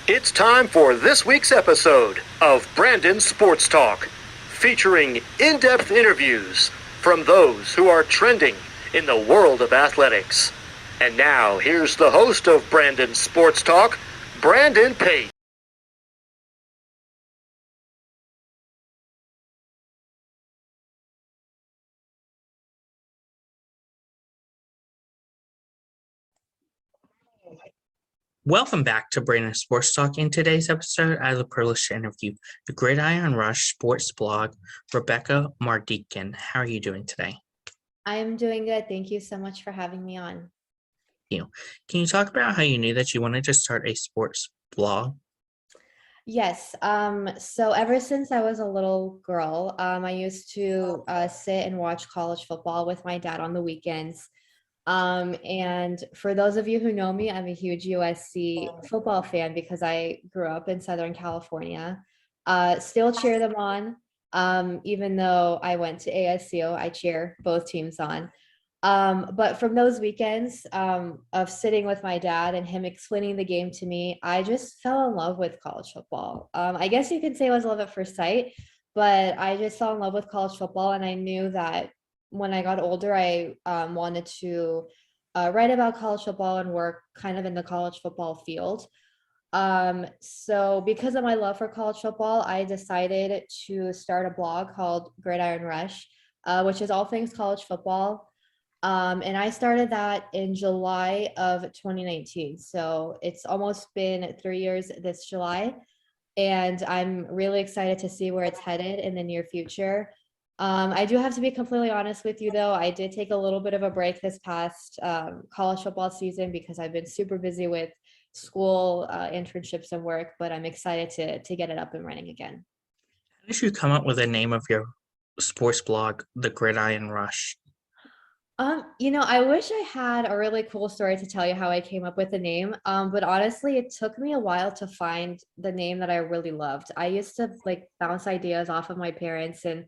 It's time for this week's episode of Brandon Sports Talk, featuring in-depth interviews from those who are trending in the world of athletics. And now, here's the host of Brandon Sports Talk, Brandon Pate. Welcome back to Brandon Sports Talk. In today's episode, I have the privilege to interview the Gridiron Rush sports blog, Rebecca Mardekin. How are you doing today? I'm doing good. Thank you so much for having me on. Can you talk about how you knew that you wanted to start a sports blog? Yes. So ever since I was a little girl, I used to sit and watch college football with my dad on the weekends. And for those of you who know me, I'm a huge USC football fan because I grew up in Southern California. Still cheer them on. Even though I went to ASU, I cheer both teams on. But from those weekends of sitting with my dad and him explaining the game to me, I just fell in love with college football. I guess you could say it was love at first sight, but I just fell in love with college football, and I knew that when I got older, I wanted to write about college football and work kind of in the college football field. So because of my love for college football, I decided to start a blog called Gridiron Rush, which is all things college football. And I started that in July of 2019. So it's almost been 3 years this July. And I'm really excited to see where it's headed in the near future. I do have to be completely honest with you, though. I did take a little bit of a break this past college football season because I've been super busy with school, internships, and work, but I'm excited to get it up and running again. How did you come up with the name of your sports blog, The Gridiron Rush? I wish I had a really cool story to tell you how I came up with the name. But honestly, it took me a while to find the name that I really loved. I used to like bounce ideas off of my parents, and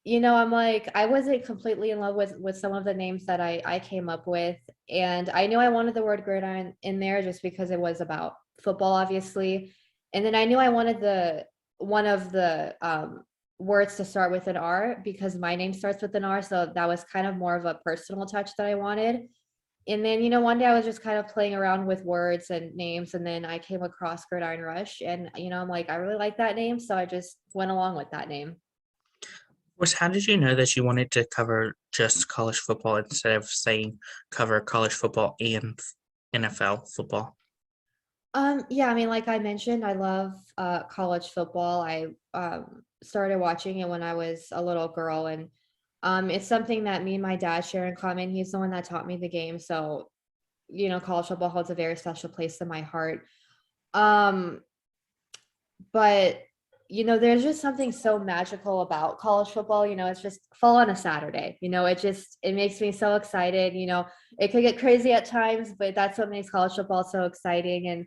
I'm like, I wasn't completely in love with some of the names that I came up with. And I knew I wanted the word gridiron in there just because it was about football, obviously. And then I knew I wanted the one of the words to start with an R because my name starts with an R. So that was kind of more of a personal touch that I wanted. And then, one day I was just kind of playing around with words and names, and then I came across Gridiron Rush, and I'm like, I really like that name, so I just went along with that name. Of course, how did you know that you wanted to cover just college football instead of saying cover college football and NFL football? Yeah, I mean, like I mentioned, I love college football. I started watching it when I was a little girl, and it's something that me and my dad share in common. He's the one that taught me the game, so college football holds a very special place in my heart. Um, but there's just something so magical about college football. It's just fall on a Saturday. It makes me so excited. It could get crazy at times, but that's what makes college football so exciting. And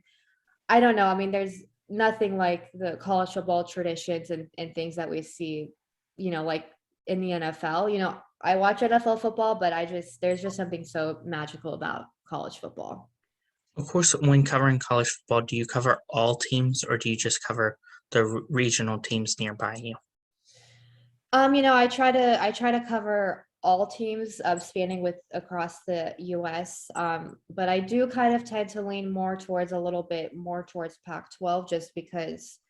I don't know. I mean, there's nothing like the college football traditions and things that we see, like in the NFL. I watch NFL football, but there's just something so magical about college football. Of course, when covering college football, do you cover all teams or do you just cover the regional teams nearby you? I try to cover all teams spanning with across the US. But I do kind of tend to lean more towards a little bit more towards Pac-12 just because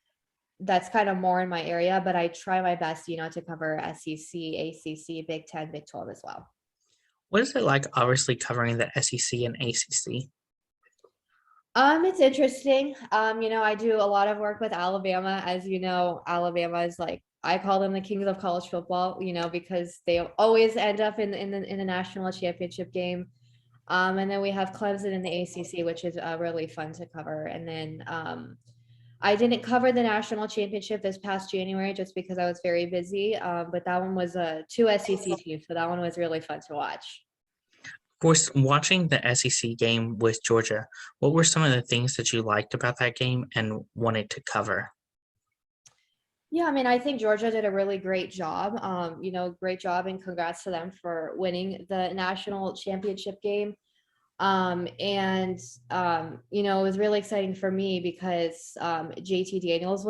that's kind of more in my area, but I try my best, to cover SEC, ACC, Big 10, Big 12 as well. What is it like, obviously, covering the SEC and ACC? It's interesting. I do a lot of work with Alabama. As you know, Alabama is like I call them the kings of college football, because they always end up in the national championship game. And then we have Clemson in the ACC, which is really fun to cover. And then I didn't cover the national championship this past January just because I was very busy. But that one was two SEC teams, so that one was really fun to watch. Of course, watching the SEC game with Georgia, what were some of the things that you liked about that game and wanted to cover? Yeah, I mean, I think Georgia did a really great job. Great job, and congrats to them for winning the national championship game. It was really exciting for me because JT Daniels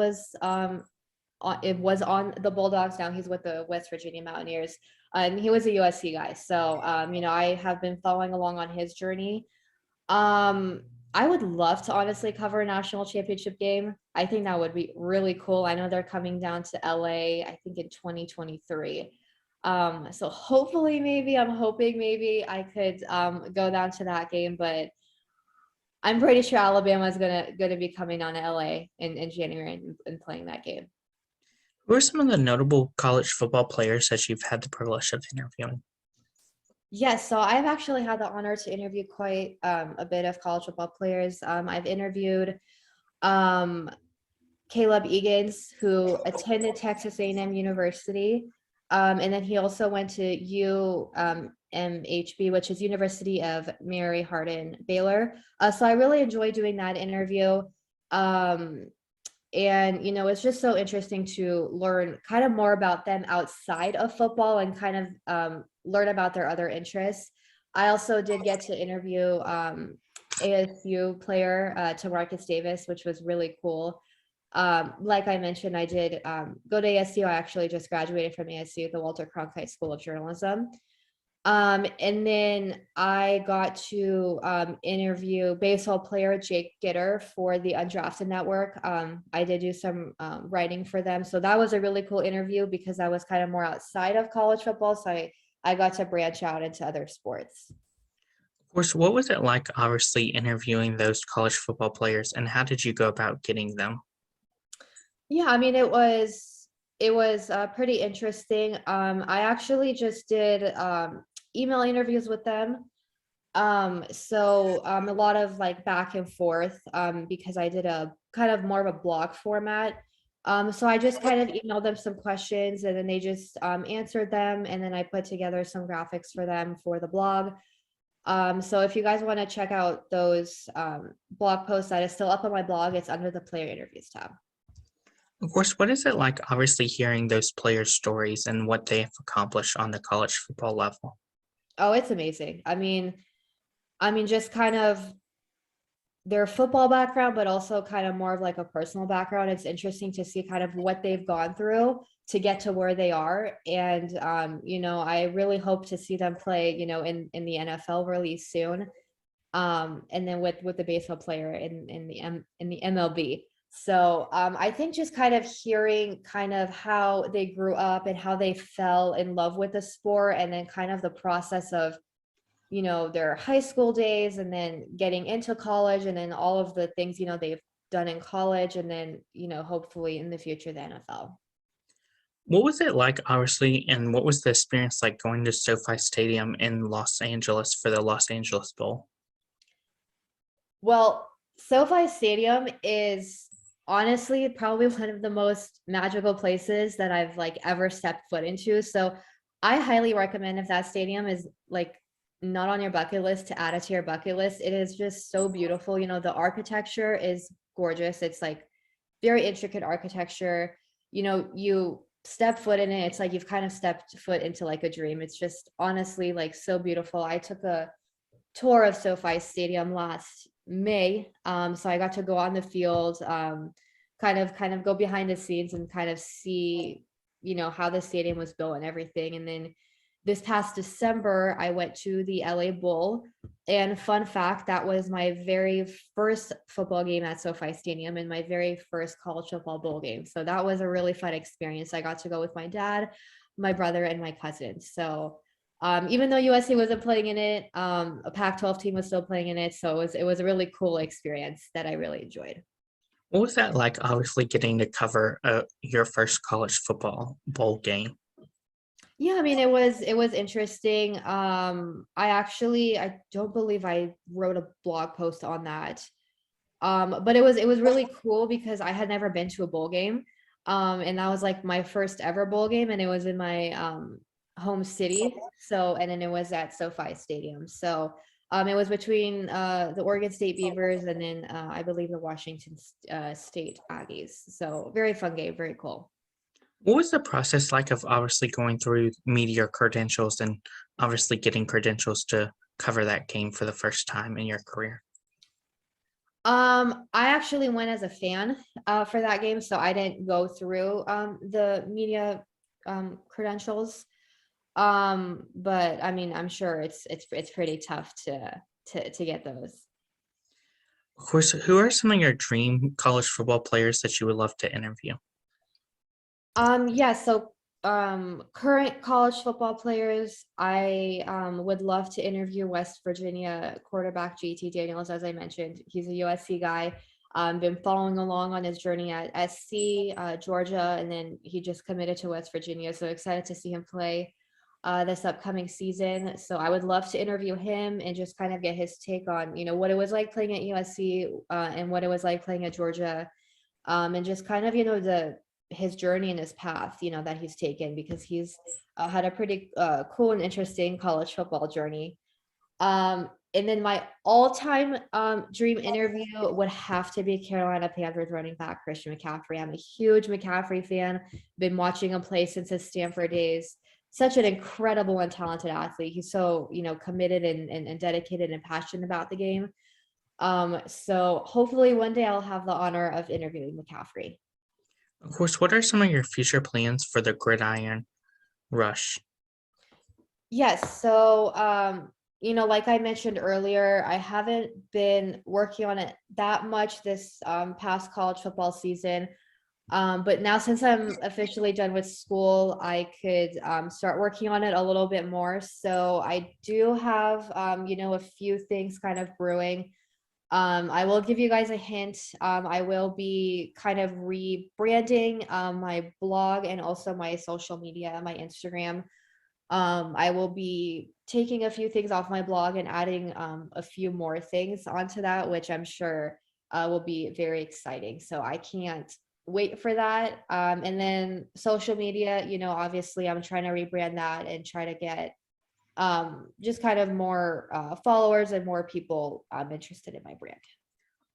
it was on the Bulldogs. Now he's with the West Virginia Mountaineers, and he was a USC guy. So I have been following along on his journey. I would love to honestly cover a national championship game. I think that would be really cool. I know they're coming down to LA, I think in 2023. So hopefully I'm hoping maybe I could go down to that game, but I'm pretty sure Alabama is gonna be coming down to LA in January and playing that game. Who are some of the notable college football players that you've had the privilege of interviewing? Yes, so I've actually had the honor to interview quite a bit of college football players. I've interviewed Caleb Egan's, who attended Texas A&M University, and then he also went to UMHB, which is University of Mary Hardin Baylor. So I really enjoyed doing that interview. It's just so interesting to learn kind of more about them outside of football and kind of learn about their other interests. I also did get to interview ASU player Tamarcus Davis, which was really cool. Like I mentioned, I did go to ASU. I actually just graduated from ASU, the Walter Cronkite School of Journalism. And then I got to interview baseball player Jake Gitter for the Undrafted Network. I did do some writing for them. So that was a really cool interview because I was kind of more outside of college football. So I got to branch out into other sports. Of course, what was it like obviously interviewing those college football players, and how did you go about getting them? Yeah, I mean, it was pretty interesting. I actually just did email interviews with them. A lot of like back and forth because I did a kind of more of a blog format. So I just kind of emailed them some questions and then they just answered them, and then I put together some graphics for them for the blog. So if you guys want to check out those blog posts, that is still up on my blog. It's under the player interviews tab. Of course, what is it like obviously hearing those players' stories and what they have accomplished on the college football level? Oh, it's amazing. I mean, just kind of their football background, but also kind of more of like a personal background. It's interesting to see kind of what they've gone through to get to where they are. And, I really hope to see them play, in the NFL really soon. And then with the baseball player in the MLB. So I think just kind of hearing kind of how they grew up and how they fell in love with the sport, and then kind of the process of, their high school days and then getting into college, and then all of the things, they've done in college, and then, hopefully in the future, the NFL. What was it like, obviously, and what was the experience like going to SoFi Stadium in Los Angeles for the Los Angeles Bowl? Well, SoFi Stadium is honestly probably one of the most magical places that I've like ever stepped foot into. So I highly recommend, if that stadium is like not on your bucket list, to add it to your bucket list. It is just so beautiful. The architecture is gorgeous. It's like very intricate architecture. You step foot in it, it's like you've kind of stepped foot into like a dream. It's just honestly like so beautiful. I took a tour of SoFi Stadium last May. So I got to go on the field, kind of go behind the scenes and kind of see, how the stadium was built and everything. And then this past December, I went to the LA Bowl. And fun fact, that was my very first football game at SoFi Stadium and my very first college football bowl game. So that was a really fun experience. I got to go with my dad, my brother, and my cousin. So even though USC wasn't playing in it, a Pac-12 team was still playing in it. So it was a really cool experience that I really enjoyed. What was that like, obviously, getting to cover your first college football bowl game? Yeah, I mean, it was interesting. I don't believe I wrote a blog post on that. But it was really cool because I had never been to a bowl game. And that was like my first ever bowl game, and it was in my home city. So, and then it was at SoFi Stadium. So it was between the Oregon State Beavers and then I believe the Washington State Aggies. So very fun game, very cool. What was the process like of obviously going through media credentials and obviously getting credentials to cover that game for the first time in your career? I actually went as a fan for that game, so I didn't go through the media credentials. But I mean, I'm sure it's pretty tough to get those. Of course, who are some of your dream college football players that you would love to interview? Yeah, so current college football players, I would love to interview West Virginia quarterback JT Daniels. As I mentioned, he's a USC guy. Been following along on his journey at SC, Georgia, and then he just committed to West Virginia. So excited to see him play this upcoming season. So I would love to interview him and just kind of get his take on, what it was like playing at USC and what it was like playing at Georgia, and just kind of, his journey and his path, that he's taken, because he's had a pretty cool and interesting college football journey. And then my all-time dream interview would have to be Carolina Panthers running back Christian McCaffrey. I'm a huge McCaffrey fan. Been watching him play since his Stanford days. Such an incredible and talented athlete. He's so, committed and dedicated and passionate about the game. So hopefully one day I'll have the honor of interviewing McCaffrey. Of course, what are some of your future plans for the Gridiron Rush? Yes. So, like I mentioned earlier, I haven't been working on it that much this past college football season. But now, since I'm officially done with school, I could start working on it a little bit more. So I do have, a few things kind of brewing. I will give you guys a hint. I will be kind of rebranding my blog and also my social media, my Instagram. I will be taking a few things off my blog and adding a few more things onto that, which I'm sure will be very exciting. So I can't wait for that. And then social media, obviously I'm trying to rebrand that and try to get just kind of more followers and more people interested in my brand.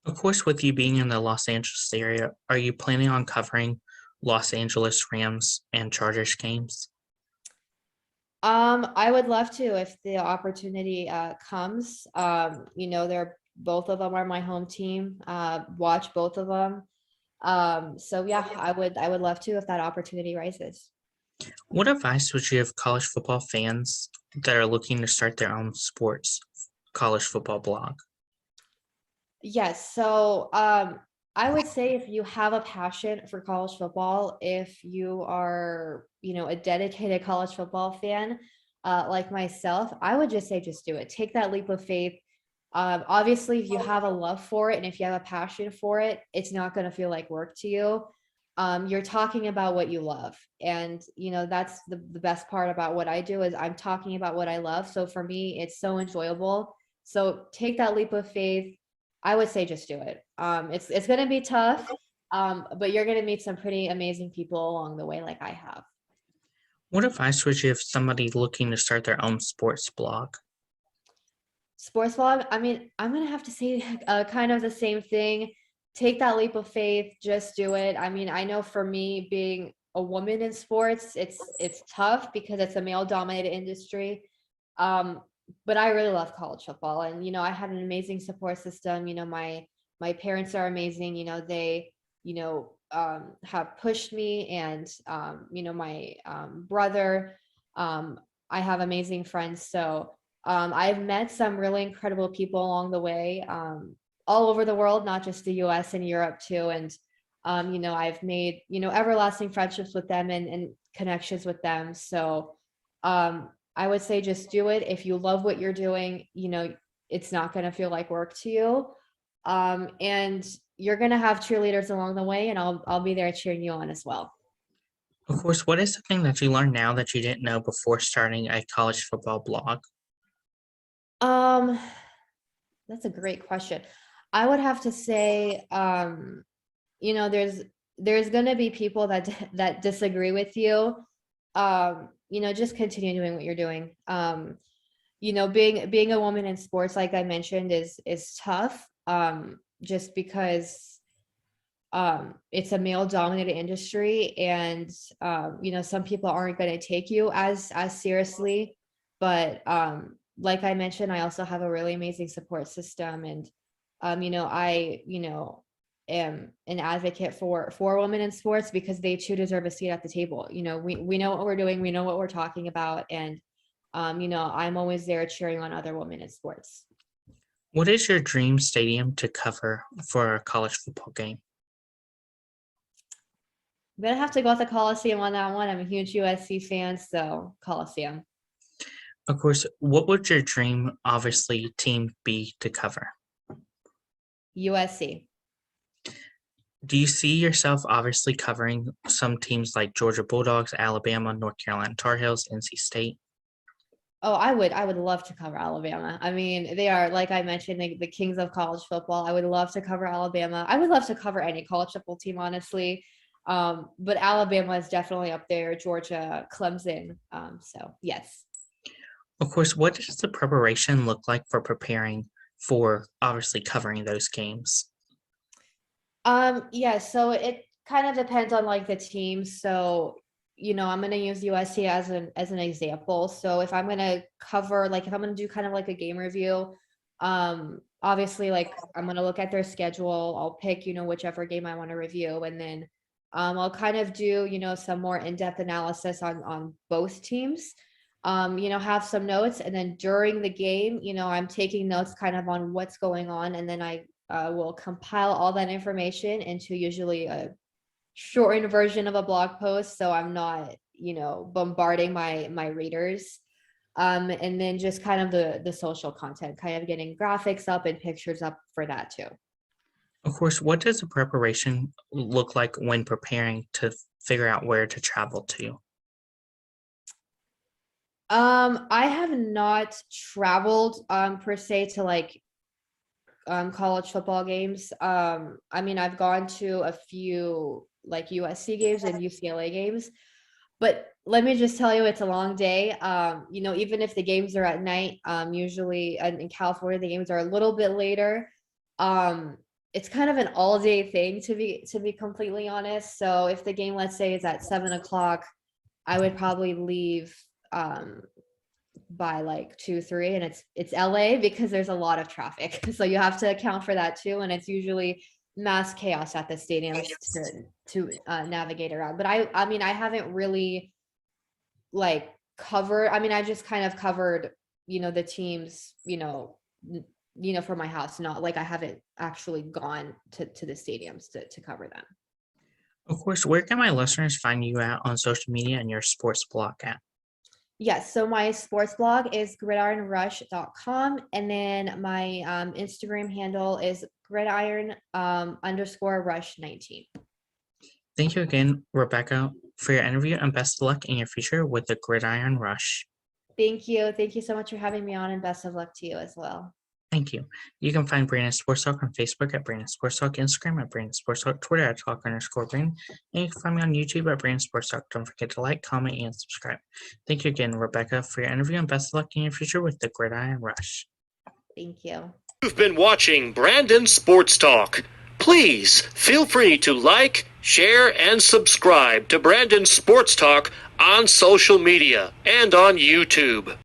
Of course, with you being in the Los Angeles area, are you planning on covering Los Angeles Rams and Chargers games? I would love to if the opportunity comes. They're both of them are my home team. Watch both of them. So yeah, I would love to if that opportunity rises. What advice would you give college football fans that are looking to start their own sports college football blog? Yes. So I would say if you have a passion for college football, if you are, a dedicated college football fan, like myself, I would just say just do it. Take that leap of faith. Obviously, if you have a love for it and if you have a passion for it, it's not going to feel like work to you. You're talking about what you love. And, that's the best part about what I do is I'm talking about what I love. So for me, it's so enjoyable. So take that leap of faith. I would say just do it. It's going to be tough, but you're going to meet some pretty amazing people along the way, like I have. What advice would you give somebody looking to start their own sports blog? Sports blog, I mean, I'm going to have to say kind of the same thing. Take that leap of faith, just do it. I mean, I know for me being a woman in sports, it's tough because it's a male dominated industry. But I really love college football, and I had an amazing support system. My parents are amazing. They have pushed me, and my brother. I have amazing friends, so I've met some really incredible people along the way, all over the world, not just the U.S. and Europe too. And I've made everlasting friendships with them and connections with them. So I would say just do it. If you love what you're doing, it's not going to feel like work to you. And you're going to have cheerleaders along the way, and I'll be there cheering you on as well. Of course, what is something that you learned now that you didn't know before starting a college football blog? That's a great question. I would have to say, there's going to be people that disagree with you. Just continue doing what you're doing. Being a woman in sports, like I mentioned, is tough. Just because it's a male dominated industry, and some people aren't going to take you as seriously, but like I mentioned, I also have a really amazing support system, and I am an advocate for women in sports because they too deserve a seat at the table. We know what we're doing, we know what we're talking about, and I'm always there cheering on other women in sports. What is your dream stadium to cover for a college football game? I'm gonna have to go with the Coliseum on that one. I'm a huge USC fan, so Coliseum. Of course, what would your dream, obviously, team be to cover? USC. Do you see yourself obviously covering some teams like Georgia Bulldogs, Alabama, North Carolina Tar Heels, NC State? Oh, I would love to cover Alabama. I mean, they are, like I mentioned, the kings of college football. I would love to cover Alabama. I would love to cover any college football team, honestly. But Alabama is definitely up there. Georgia, Clemson. So yes. Of course, what does the preparation look like for preparing for obviously covering those games? Yeah, so it kind of depends on like the team. So, I'm gonna use USC as an example. So if I'm gonna cover, like if I'm gonna do kind of like a game review, obviously like I'm gonna look at their schedule, I'll pick, whichever game I want to review, and then I'll kind of do, some more in-depth analysis on both teams. Have some notes, and then during the game, I'm taking notes kind of on what's going on, and then I will compile all that information into usually a shortened version of a blog post, so I'm not, bombarding my readers. And then just kind of the social content, kind of getting graphics up and pictures up for that too. Of course, what does the preparation look like when preparing to figure out where to travel to? I have not traveled per se to like college football games. I mean, I've gone to a few like USC games and UCLA games, but let me just tell you, it's a long day. Even if the games are at night, usually in California the games are a little bit later. It's kind of an all day thing, to be completely honest. So if the game, let's say, is at 7 o'clock, I would probably leave by like 2-3, and it's LA because there's a lot of traffic. So you have to account for that too. And it's usually mass chaos at the stadiums to navigate around. But I mean, I haven't really like covered, I mean, I just kind of covered, the teams, from my house, not like I haven't actually gone to the stadiums to cover them. Of course, where can my listeners find you at on social media and your sports blog at? Yes, so my sports blog is gridironrush.com, and then my Instagram handle is gridiron_rush19. Thank you again, Rebecca, for your interview, and best of luck in your future with the Gridiron Rush. Thank you. Thank you so much for having me on, and best of luck to you as well. Thank you. You can find Brandon Sports Talk on Facebook at Brandon Sports Talk, Instagram at Brandon Sports Talk, Twitter at Talk_Brandon, and you can find me on YouTube at Brandon Sports Talk. Don't forget to like, comment, and subscribe. Thank you again, Rebecca, for your interview, and best of luck in your future with the Gridiron Rush. Thank you. You've been watching Brandon Sports Talk. Please feel free to like, share, and subscribe to Brandon Sports Talk on social media and on YouTube.